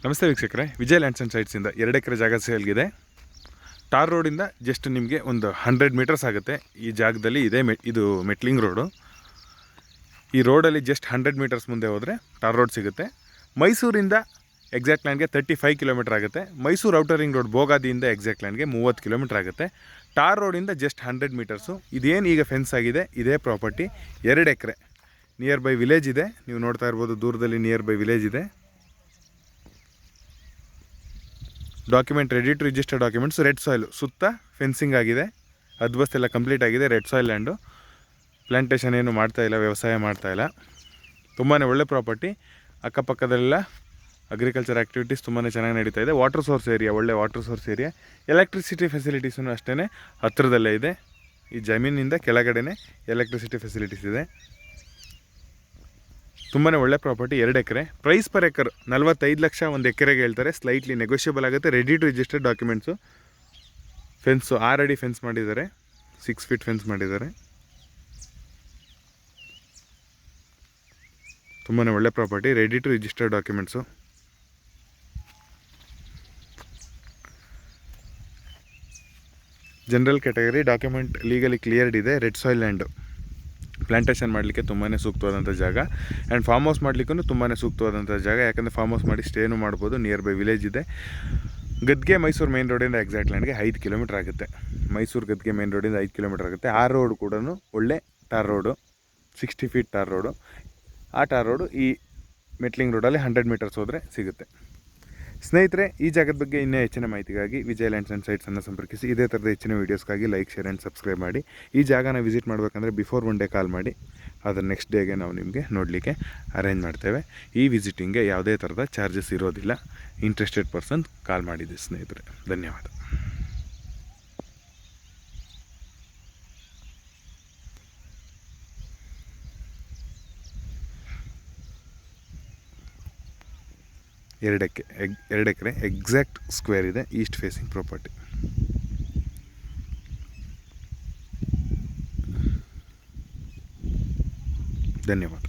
ನಮಸ್ತೆ ವೀಕ್ಷಕರೇ, Vijay lands and ಸೈಟ್ಸಿಂದ 2 ಎಕರೆ ಜಾಗ ಸೇಲ್ಗಿದೆ. ಟಾರ್ ರೋಡಿಂದ ಜಸ್ಟ್ ನಿಮಗೆ ಒಂದು 100 ಮೀಟರ್ಸ್ ಆಗುತ್ತೆ. ಈ ಜಾಗದಲ್ಲಿ ಇದು ಮೆಟ್ಲಿಂಗ್ ರೋಡು. ಈ ರೋಡಲ್ಲಿ ಜಸ್ಟ್ 100 ಮೀಟರ್ಸ್ ಮುಂದೆ ಹೋದರೆ ಟಾರ್ ರೋಡ್ ಸಿಗುತ್ತೆ. ಮೈಸೂರಿಂದ ಎಕ್ಸಾಕ್ಟ್ ಲ್ಯಾಂಡ್ಗೆ 35 ಕಿಲೋಮೀಟರ್ ಆಗುತ್ತೆ. ಮೈಸೂರು ಔಟರ್ ರಿಂಗ್ ರೋಡ್ ಬೋಗಾದಿಯಿಂದ ಎಕ್ಸಾಕ್ಟ್ ಲ್ಯಾಂಡ್ಗೆ 30 ಕಿಲೋಮೀಟರ್ ಆಗುತ್ತೆ. ಟಾರ್ ರೋಡಿಂದ ಜಸ್ಟ್ 100 ಮೀಟರ್ಸು. ಇದೇನು ಈಗ ಫೆನ್ಸ್ ಆಗಿದೆ, ಇದೇ property 2 acre. Near by village ಇದೆ. ನೀವು ನೋಡ್ತಾ ಇರ್ಬೋದು, ದೂರದಲ್ಲಿ ನಿಯರ್ ಬೈ ವಿಲೇಜ್ ಇದೆ. Document ready to register documents. Red soil ಸುತ್ತ ಫೆನ್ಸಿಂಗ್ ಆಗಿದೆ. ಅದ್ಬಸ್ತ್ ಎಲ್ಲ ಕಂಪ್ಲೀಟ್ ಆಗಿದೆ. Red soil land. ಪ್ಲಾಂಟೇಷನ್ ಏನು ಮಾಡ್ತಾಯಿಲ್ಲ, ವ್ಯವಸಾಯ ಮಾಡ್ತಾಯಿಲ್ಲ. ತುಂಬಾ ಒಳ್ಳೆ ಪ್ರಾಪರ್ಟಿ. ಅಕ್ಕಪಕ್ಕದಲ್ಲೆಲ್ಲ ಅಗ್ರಿಕಲ್ಚರ್ ಆ್ಯಕ್ಟಿವಿಟೀಸ್ ತುಂಬಾ ಚೆನ್ನಾಗಿ ನಡೀತಾ ಇದೆ. ವಾಟರ್ ಸೋರ್ಸ್ ಏರಿಯಾ, ಒಳ್ಳೆ water source area. Electricity facilities ಅಷ್ಟೇ ಹತ್ತಿರದಲ್ಲೇ ಇದೆ. ಈ ಜಮೀನಿಂದ ಕೆಳಗಡೆನೇ ಎಲೆಕ್ಟ್ರಿಸಿಟಿ ಫೆಸಿಲಿಟೀಸ್ ಇದೆ. ತುಂಬಾ ಒಳ್ಳೆ property. 2 acre. Price per acre 45 lakh ಒಂದು ಎಕರೆಗೆ ಹೇಳ್ತಾರೆ. ಸ್ಲೈಟ್ಲಿ ನೆಗೋಷಿಯಬಲ್ ಆಗುತ್ತೆ. Ready to register documents. Fence 6 ಅಡಿ ಫೆನ್ಸ್ ಮಾಡಿದ್ದಾರೆ. 6 ಫೀಟ್ ಫೆನ್ಸ್ ಮಾಡಿದ್ದಾರೆ. ತುಂಬಾ ಒಳ್ಳೆ property. Ready to register documents. General category. Document legally cleared ಇದೆ. Red soil land. ಪ್ಲಾಂಟೇಷನ್ ಮಾಡಲಿಕ್ಕೆ ತುಂಬಾ ಸೂಕ್ತವಾದಂಥ ಜಾಗ. ಆ್ಯಂಡ್ ಫಾರ್ಮ್ ಹೌಸ್ ಮಾಡಲಿಕ್ಕೂ ತುಂಬಾ ಸೂಕ್ತವಾದಂಥ ಜಾಗ. ಯಾಕಂದರೆ ಫಾರ್ಮ್ ಹೌಸ್ ಮಾಡಿ ಸ್ಟೇನು ಮಾಡ್ಬೋದು. ನಿಯರ್ ಬೈ ವಿಲೇಜ್ ಇದೆ. ಗದ್ಗೆ ಮೈಸೂರು ಮೇನ್ ರೋಡಿಂದ ಎಕ್ಸಾಕ್ಟ್ ಲ್ಯಾಂಡ್ಗೆ 5 ಕಿಲೋಮೀಟರ್ ಆಗುತ್ತೆ. ಮೈಸೂರು ಗದ್ಗೆ ಮೇನ್ ರೋಡಿಂದ 5 ಕಿಲೋಮೀಟರ್ ಆಗುತ್ತೆ. ಆ ರೋಡ್ ಕೂಡ ಒಳ್ಳೆ tar road, 60 feet tar road. ಆ ಟಾರ್ ರೋಡು ಈ ಮೆಟ್ಲಿಂಗ್ ರೋಡಲ್ಲಿ 100 ಮೀಟರ್ಸ್ ಹೋದರೆ ಸಿಗುತ್ತೆ. ಸ್ನೇಹಿತರೆ, ಈ ಜಾಗದ ಬಗ್ಗೆ ಇನ್ನೂ ಹೆಚ್ಚಿನ ಮಾಹಿತಿಗಾಗಿ ವಿಜಯ್ ಲ್ಯಾಂಡ್ಸ್ ಆ್ಯಂಡ್ ಸೈಟ್ಸನ್ನು ಸಂಪರ್ಕಿಸಿ. ಇದೇ ಥರದ ಹೆಚ್ಚಿನ ವೀಡಿಯೋಸ್ಗಾಗಿ ಲೈಕ್, ಶೇರ್ ಆ್ಯಂಡ್ ಸಬ್ಸ್ಕ್ರೈಬ್ ಮಾಡಿ. ಈ ಜಾಗನ ವಿಸಿಟ್ ಮಾಡಬೇಕಂದ್ರೆ ಬಿಫೋರ್ 1 ಡೇ ಕಾಲ್ ಮಾಡಿ. ಅದರ ನೆಕ್ಸ್ಟ್ ಡೇಗೆ ನಾವು ನಿಮಗೆ ನೋಡಲಿಕ್ಕೆ ಅರೇಂಜ್ ಮಾಡ್ತೇವೆ. ಈ ವಿಸಿಟಿಂಗ್ಗೆ ಯಾವುದೇ ಥರದ ಚಾರ್ಜಸ್ ಇರೋದಿಲ್ಲ. ಇಂಟ್ರೆಸ್ಟೆಡ್ ಪರ್ಸನ್ ಕಾಲ್ ಮಾಡಿದ್ದೆ ಸ್ನೇಹಿತರೆ. ಧನ್ಯವಾದ. ಎರಡು ಎಕರೆ ಎಕ್ಸಾಕ್ಟ್ ಸ್ಕ್ವೇರ್ ಇದೆ. East facing property. ಧನ್ಯವಾದ.